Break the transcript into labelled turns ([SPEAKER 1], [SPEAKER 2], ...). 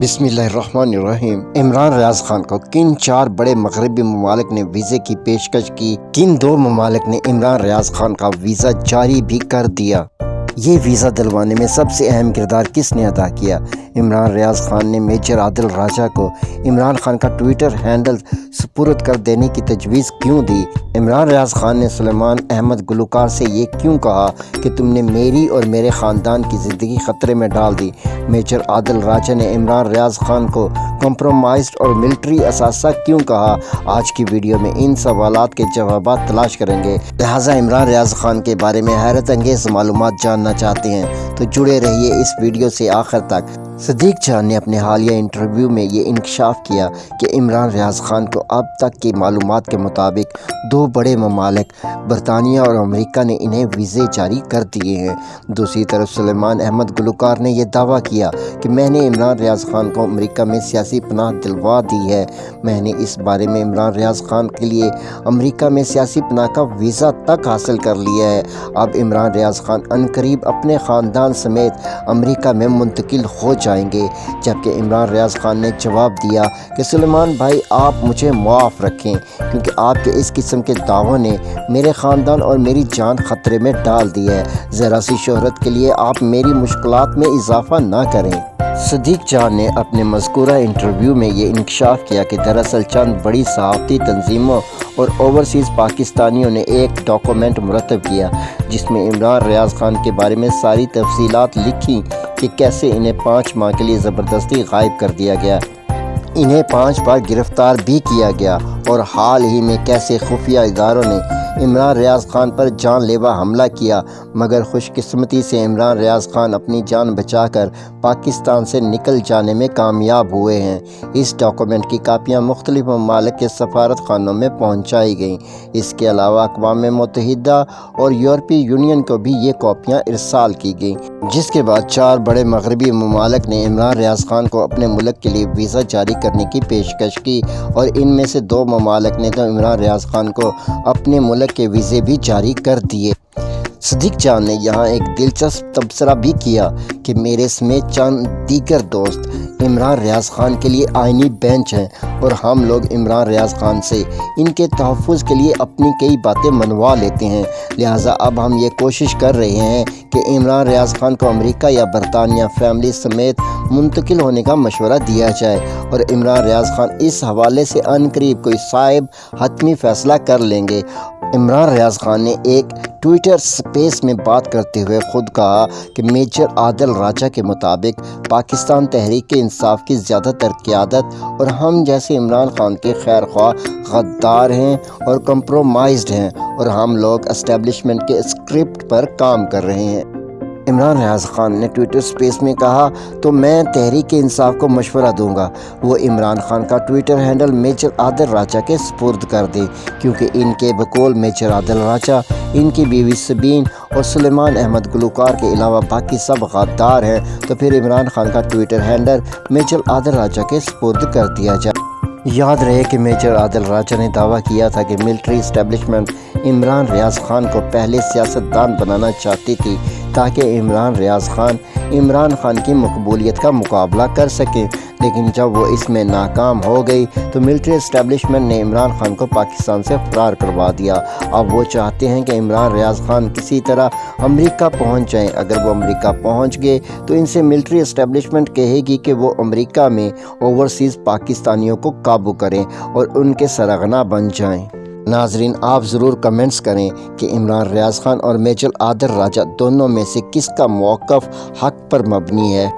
[SPEAKER 1] بسم اللہ الرحمن الرحیم۔ عمران ریاض خان کو کن 4 بڑے مغربی ممالک نے ویزے کی پیشکش کی؟ کن 2 ممالک نے عمران ریاض خان کا ویزا جاری بھی کر دیا؟ یہ ویزا دلوانے میں سب سے اہم کردار کس نے ادا کیا؟ عمران ریاض خان نے میجر عادل راجہ کو عمران خان کا ٹویٹر ہینڈل سپرد کر دینے کی تجویز کیوں دی؟ عمران ریاض خان نے سلیمان احمد گلوکار سے یہ کیوں کہا کہ تم نے میری اور میرے خاندان کی زندگی خطرے میں ڈال دی؟ میجر عادل راجہ نے عمران ریاض خان کو کمپرومائزڈ اور ملٹری اثاثہ کیوں کہا؟ آج کی ویڈیو میں ان سوالات کے جوابات تلاش کریں گے، لہٰذا عمران ریاض خان کے بارے میں حیرت انگیز معلومات جاننا چاہتے ہیں تو جڑے رہیے اس ویڈیو سے آخر تک۔ صدیق جان نے اپنے حالیہ انٹرویو میں یہ انکشاف کیا کہ عمران ریاض خان کو اب تک کی معلومات کے مطابق 2 بڑے ممالک برطانیہ اور امریکہ نے انہیں ویزے جاری کر دیے ہیں۔ دوسری طرف سلیمان احمد گلوکار نے یہ دعویٰ کیا کہ میں نے عمران ریاض خان کو امریکہ میں سیاسی پناہ دلوا دی ہے۔ میں نے اس بارے میں عمران ریاض خان کے لیے امریکہ میں سیاسی پناہ کا ویزا تک حاصل کر لیا ہے۔ اب عمران ریاض خان عنقریب اپنے خاندان سمیت امریکہ میں منتقل ہو جائیں گے، جبکہ عمران ریاض خان نے جواب دیا کہ سلیمان بھائی آپ مجھے معاف رکھیں، کیونکہ آپ کے اس قسم کے دعووں نے میرے خاندان اور میری جان خطرے میں ڈال دی ہے۔ ذرا سی شہرت کے لیے آپ میری مشکلات میں اضافہ نہ کریں۔ صدیق جان نے اپنے مذکورہ انٹرویو میں یہ انکشاف کیا کہ دراصل چند بڑی صحافتی تنظیموں اور اوورسیز پاکستانیوں نے ایک ڈاکومنٹ مرتب کیا جس میں عمران ریاض خان کے بارے میں ساری تفصیلات لکھیں کہ کیسے انہیں 5 ماہ کے لیے زبردستی غائب کر دیا گیا، انہیں 5 بار گرفتار بھی کیا گیا، اور حال ہی میں کیسے خفیہ اداروں نے عمران ریاض خان پر جان لیوا حملہ کیا، مگر خوش قسمتی سے عمران ریاض خان اپنی جان بچا کر پاکستان سے نکل جانے میں کامیاب ہوئے ہیں۔ اس ڈاکومنٹ کی کاپیاں مختلف ممالک کے سفارت خانوں میں پہنچائی گئیں۔ اس کے علاوہ اقوام متحدہ اور یورپی یونین کو بھی یہ کاپیاں ارسال کی گئیں، جس کے بعد 4 بڑے مغربی ممالک نے عمران ریاض خان کو اپنے ملک کے لیے ویزا جاری کرنے کی پیشکش کی، اور ان میں سے 2 ممالک نے تو عمران ریاض خان کو اپنے ملک کے ویزے بھی جاری کر دیے۔ صدیق جان نے یہاں ایک دلچسپ تبصرہ بھی کیا کہ میرے سمیت چند دیگر دوست عمران ریاض خان کے لیے آئینی بینچ ہیں، اور ہم لوگ عمران ریاض خان سے ان کے تحفظ کے لیے اپنی کئی باتیں منوا لیتے ہیں، لہٰذا اب ہم یہ کوشش کر رہے ہیں کہ عمران ریاض خان کو امریکہ یا برطانیہ فیملی سمیت منتقل ہونے کا مشورہ دیا جائے، اور عمران ریاض خان اس حوالے سے عنقریب کوئی صائب حتمی فیصلہ کر لیں گے۔ عمران ریاض خان نے ایک ٹویٹر سپیس میں بات کرتے ہوئے خود کہا کہ میجر عادل راجہ کے مطابق پاکستان تحریک انصاف کی زیادہ تر قیادت اور ہم جیسے عمران خان کے خیر خواہ غدار ہیں اور کمپرومائزڈ ہیں، اور ہم لوگ اسٹیبلشمنٹ کے اسکرپٹ پر کام کر رہے ہیں۔ عمران ریاض خان نے ٹویٹر سپیس میں کہا تو میں تحریک انصاف کو مشورہ دوں گا وہ عمران خان کا ٹویٹر ہینڈل میجر عادل راجہ کے سپرد کر دیں، کیونکہ ان کے بقول میجر عادل راجہ، ان کی بیوی سبین اور سلیمان احمد گلوکار کے علاوہ باقی سب غدار ہیں، تو پھر عمران خان کا ٹویٹر ہینڈل میجر عادل راجہ کے سپرد کر دیا جائے۔ یاد رہے کہ میجر عادل راجہ نے دعویٰ کیا تھا کہ ملٹری اسٹیبلشمنٹ عمران ریاض خان کو پہلے سیاستدان بنانا چاہتی تھی تاکہ عمران خان کی مقبولیت کا مقابلہ کر سکیں، لیکن جب وہ اس میں ناکام ہو گئی تو ملٹری اسٹیبلشمنٹ نے عمران خان کو پاکستان سے فرار کروا دیا۔ اب وہ چاہتے ہیں کہ عمران ریاض خان کسی طرح امریکہ پہنچ جائیں۔ اگر وہ امریکہ پہنچ گئے تو ان سے ملٹری اسٹیبلشمنٹ کہے گی کہ وہ امریکہ میں اوورسیز پاکستانیوں کو قابو کریں اور ان کے سرغنہ بن جائیں۔ ناظرین، آپ ضرور کمنٹس کریں کہ عمران ریاض خان اور میجر عادل راجہ دونوں میں سے کس کا موقف حق پر مبنی ہے۔